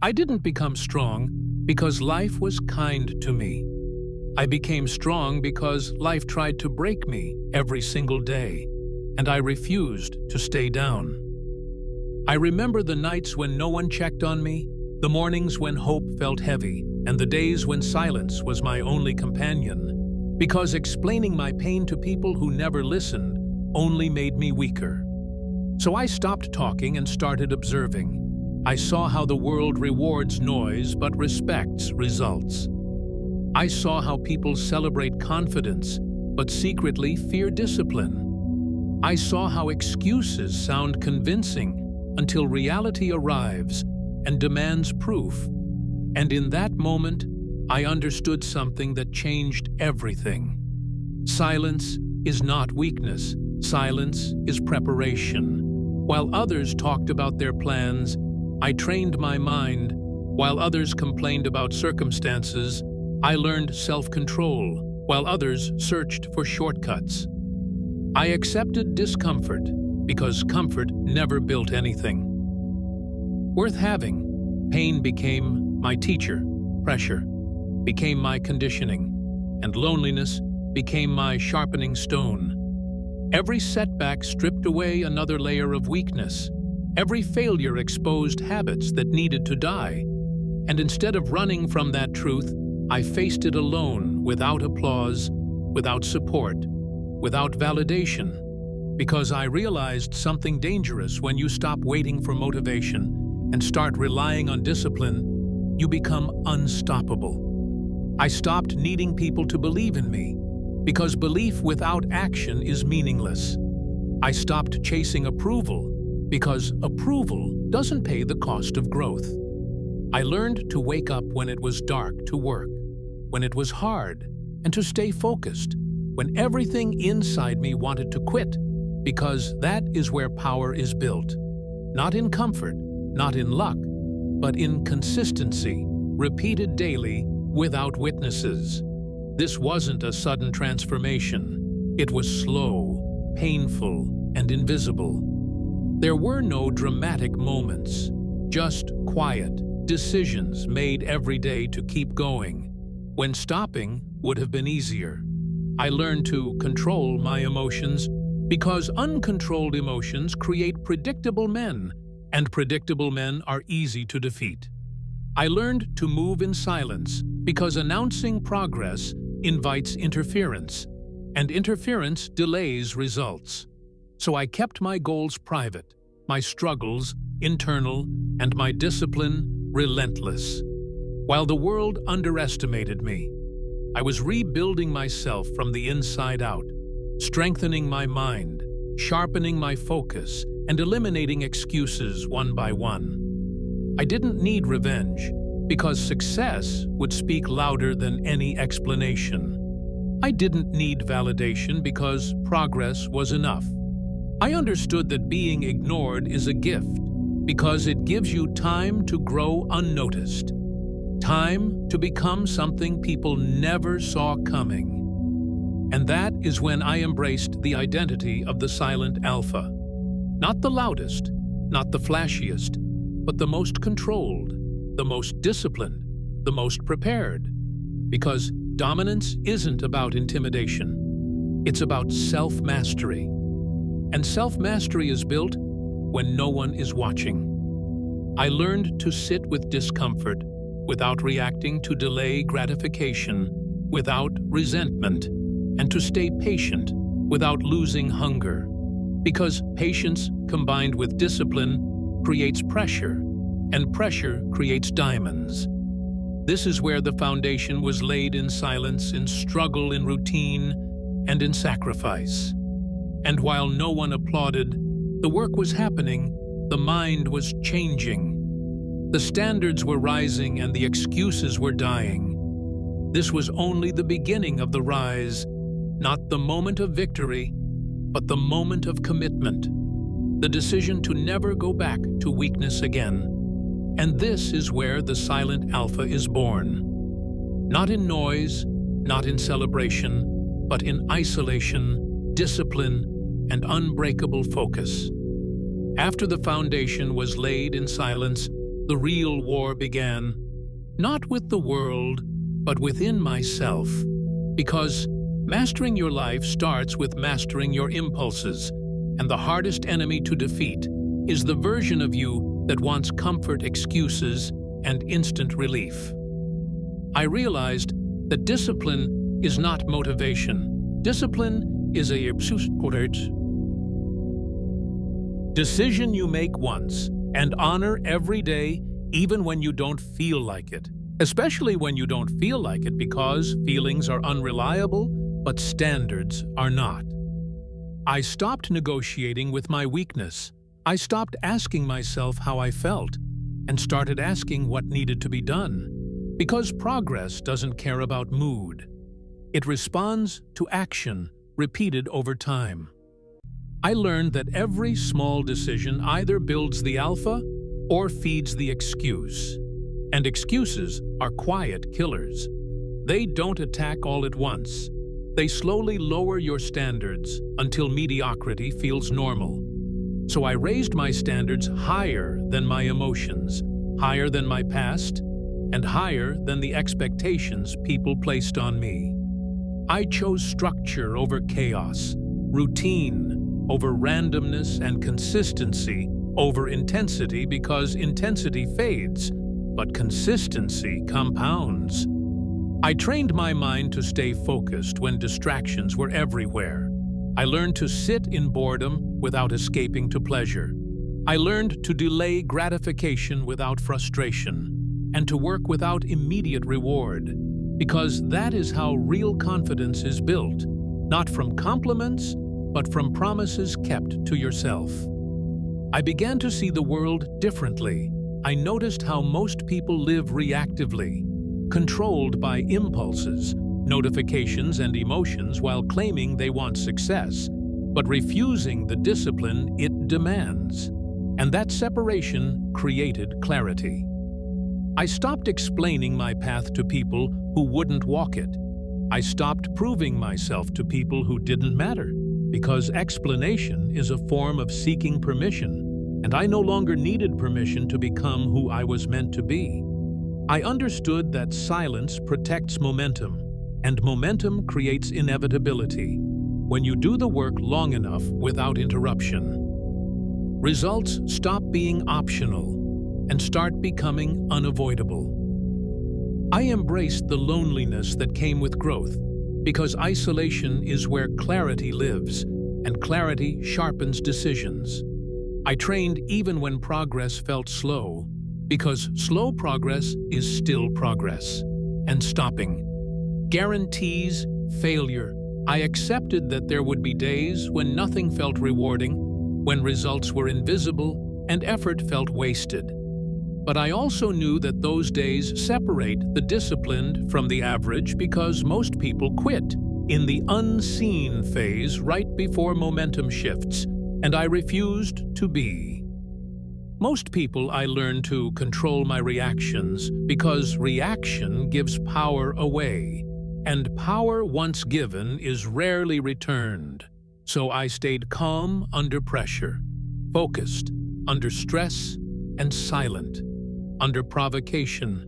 I didn't become strong because life was kind to me. I became strong because life tried to break me every single day, and I refused to stay down. I remember the nights when no one checked on me, the mornings when hope felt heavy, and the days when silence was my only companion, because explaining my pain to people who never listened only made me weaker. So I stopped talking and started observing. I saw how the world rewards noise but respects results. I saw how people celebrate confidence but secretly fear discipline. I saw how excuses sound convincing until reality arrives and demands proof. And in that moment, I understood something that changed everything. Silence is not weakness. Silence is preparation. While others talked about their plans, I trained my mind. While others complained about circumstances, I learned self-control, while others searched for shortcuts. I accepted discomfort because comfort never built anything worth having. Pain became my teacher, pressure became my conditioning, and loneliness became my sharpening stone. Every setback stripped away another layer of weakness. Every failure exposed habits that needed to die. And instead of running from that truth, I faced it alone, without applause, without support, without validation. Because I realized something dangerous: when you stop waiting for motivation and start relying on discipline, you become unstoppable. I stopped needing people to believe in me, because belief without action is meaningless. I stopped chasing approval, because approval doesn't pay the cost of growth. I learned to wake up when it was dark to work, when it was hard, and to stay focused, when everything inside me wanted to quit, because that is where power is built. Not in comfort, not in luck, but in consistency, repeated daily, without witnesses. This wasn't a sudden transformation. It was slow, painful, and invisible. There were no dramatic moments, just quiet decisions made every day to keep going, when stopping would have been easier. I learned to control my emotions, because uncontrolled emotions create predictable men, and predictable men are easy to defeat. I learned to move in silence, because announcing progress invites interference, and interference delays results. So I kept my goals private, my struggles internal, and my discipline relentless. While the world underestimated me, I was rebuilding myself from the inside out, strengthening my mind, sharpening my focus, and eliminating excuses one by one. I didn't need revenge, because success would speak louder than any explanation. I didn't need validation, because progress was enough. I understood that being ignored is a gift, because it gives you time to grow unnoticed, time to become something people never saw coming. And that is when I embraced the identity of the silent alpha. Not the loudest, not the flashiest, but the most controlled, the most disciplined, the most prepared. Because dominance isn't about intimidation. It's about self-mastery. And self-mastery is built when no one is watching. I learned to sit with discomfort without reacting, to delay gratification without resentment, and to stay patient without losing hunger. Because patience combined with discipline creates pressure, and pressure creates diamonds. This is where the foundation was laid: in silence, in struggle, in routine, and in sacrifice. And while no one applauded, the work was happening, the mind was changing. The standards were rising and the excuses were dying. This was only the beginning of the rise, not the moment of victory, but the moment of commitment, the decision to never go back to weakness again. And this is where the silent alpha is born. Not in noise, not in celebration, but in isolation, discipline, and unbreakable focus. After the foundation was laid in silence, the real war began, not with the world, but within myself. Because mastering your life starts with mastering your impulses, and the hardest enemy to defeat is the version of you that wants comfort, excuses, and instant relief. I realized that discipline is not motivation. Discipline is a decision you make once and honor every day, even when you don't feel like it. Especially when you don't feel like it, because feelings are unreliable, but standards are not. I stopped negotiating with my weakness. I stopped asking myself how I felt and started asking what needed to be done. Because progress doesn't care about mood. It responds to action repeated over time. I learned that every small decision either builds the alpha or feeds the excuse. And excuses are quiet killers. They don't attack all at once. They slowly lower your standards until mediocrity feels normal. So I raised my standards higher than my emotions, higher than my past, and higher than the expectations people placed on me. I chose structure over chaos, routine over randomness, and consistency over intensity, because intensity fades, but consistency compounds. I trained my mind to stay focused when distractions were everywhere. I learned to sit in boredom without escaping to pleasure. I learned to delay gratification without frustration, and to work without immediate reward, because that is how real confidence is built, not from compliments, but from promises kept to yourself. I began to see the world differently. I noticed how most people live reactively, controlled by impulses, notifications, and emotions, while claiming they want success, but refusing the discipline it demands. And that separation created clarity. I stopped explaining my path to people who wouldn't walk it. I stopped proving myself to people who didn't matter, because explanation is a form of seeking permission, and I no longer needed permission to become who I was meant to be. I understood that silence protects momentum, and momentum creates inevitability when you do the work long enough without interruption. Results stop being optional and start becoming unavoidable. I embraced the loneliness that came with growth, because isolation is where clarity lives, and clarity sharpens decisions. I trained even when progress felt slow, because slow progress is still progress, and stopping guarantees failure. I accepted that there would be days when nothing felt rewarding, when results were invisible and effort felt wasted. But I also knew that those days separate the disciplined from the average, because most people quit in the unseen phase right before momentum shifts, and I refused to be. Most people, I learned to control my reactions, because reaction gives power away, and power once given is rarely returned. So I stayed calm under pressure, focused under stress, and silent under provocation,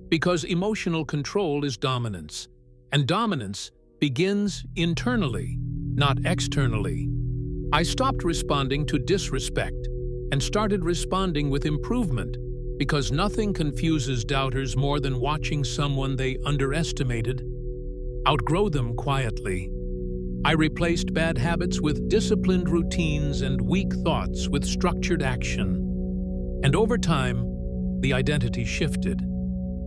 because emotional control is dominance, and dominance begins internally, not externally. I stopped responding to disrespect and started responding with improvement, because nothing confuses doubters more than watching someone they underestimated outgrow them quietly. I replaced bad habits with disciplined routines and weak thoughts with structured action. And over time, the identity shifted.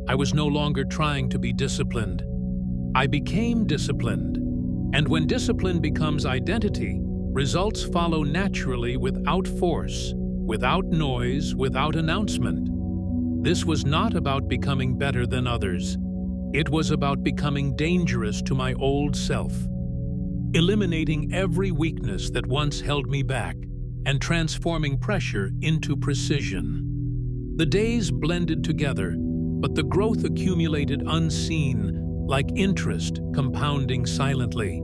I was no longer trying to be disciplined. I became disciplined. And when discipline becomes identity, results follow naturally, without force, without noise, without announcement. This was not about becoming better than others. It was about becoming dangerous to my old self, eliminating every weakness that once held me back, and transforming pressure into precision. The days blended together, but the growth accumulated unseen, like interest compounding silently.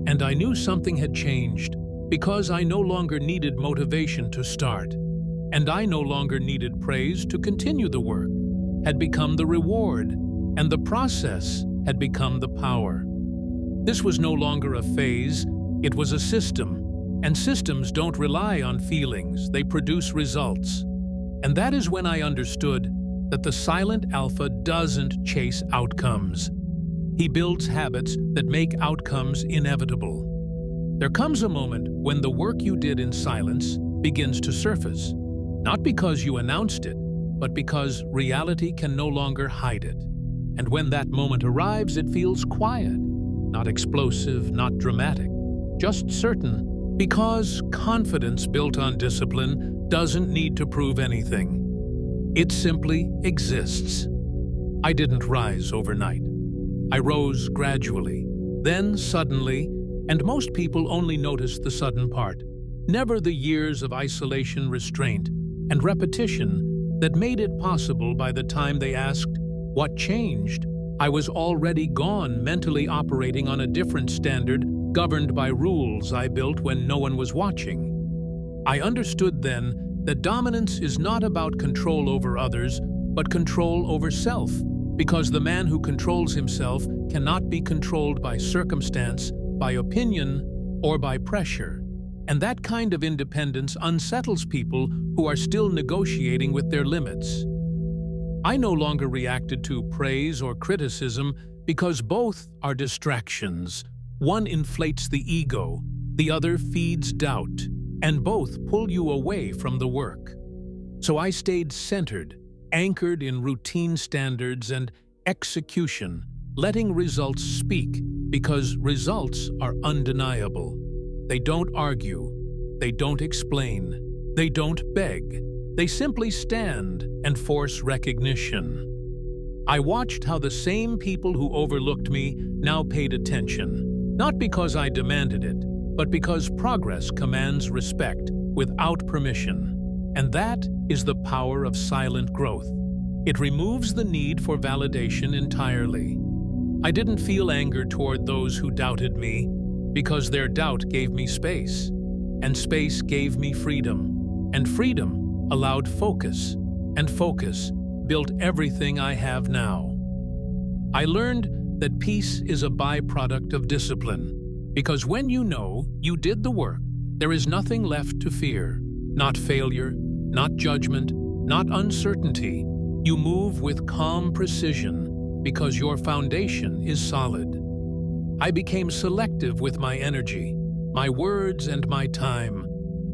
And I knew something had changed, because I no longer needed motivation to start. and I no longer needed praise to continue the work, had become the reward, and the process had become the power. This was no longer a phase, it was a system, and systems don't rely on feelings, they produce results. And that is when I understood that the silent alpha doesn't chase outcomes. He builds habits that make outcomes inevitable. There comes a moment when the work you did in silence begins to surface, not because you announced it, but because reality can no longer hide it. And when that moment arrives, it feels quiet, not explosive, not dramatic, just certain, because confidence built on discipline doesn't need to prove anything. It simply exists. I didn't rise overnight. I rose gradually, then suddenly, and most people only notice the sudden part, never the years of isolation, restraint, and repetition that made it possible. By the time they asked, "What changed?" I was already gone, mentally operating on a different standard, governed by rules I built when no one was watching. I understood then that dominance is not about control over others, but control over self, because the man who controls himself cannot be controlled by circumstance, by opinion, or by pressure. And that kind of independence unsettles people who are still negotiating with their limits. I no longer reacted to praise or criticism because both are distractions. One inflates the ego, the other feeds doubt, and both pull you away from the work. So I stayed centered, anchored in routine standards and execution, letting results speak, because results are undeniable. They don't argue, they don't explain, they don't beg. They simply stand and force recognition. I watched how the same people who overlooked me now paid attention, not because I demanded it, but because progress commands respect without permission. And that is the power of silent growth. It removes the need for validation entirely. I didn't feel anger toward those who doubted me, because their doubt gave me space, and space gave me freedom, and freedom allowed focus, and focus built everything I have now. I learned that peace is a byproduct of discipline, because when you know you did the work, there is nothing left to fear, not failure, not judgment, not uncertainty. You move with calm precision because your foundation is solid. I became selective with my energy, my words, and my time,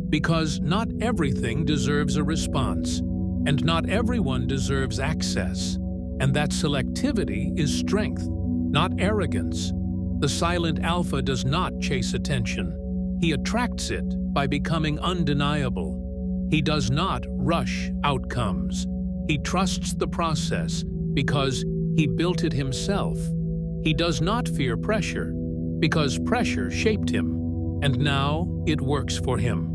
because not everything deserves a response, and not everyone deserves access. And that selectivity is strength, not arrogance. The silent alpha does not chase attention. He attracts it by becoming undeniable. He does not rush outcomes. He trusts the process because he built it himself. He does not fear pressure because pressure shaped him, and now it works for him.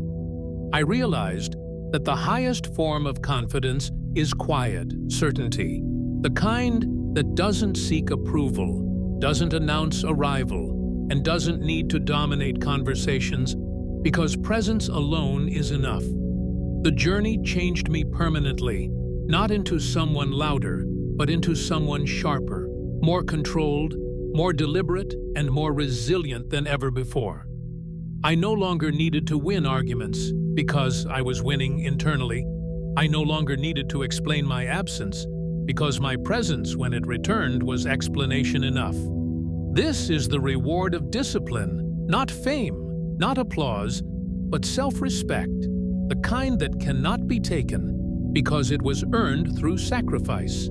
I realized that the highest form of confidence is quiet certainty, the kind that doesn't seek approval, doesn't announce arrival, and doesn't need to dominate conversations because presence alone is enough. The journey changed me permanently, not into someone louder, but into someone sharper, more controlled, more deliberate, and more resilient than ever before. I no longer needed to win arguments because I was winning internally. I no longer needed to explain my absence because my presence when it returned was explanation enough. This is the reward of discipline, not fame, not applause, but self-respect, the kind that cannot be taken because it was earned through sacrifice,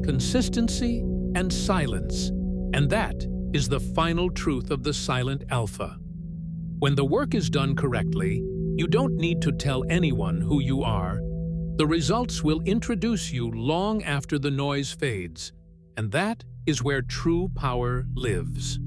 consistency, and silence. And that is the final truth of the silent alpha. When the work is done correctly, you don't need to tell anyone who you are. The results will introduce you long after the noise fades, and that is where true power lives.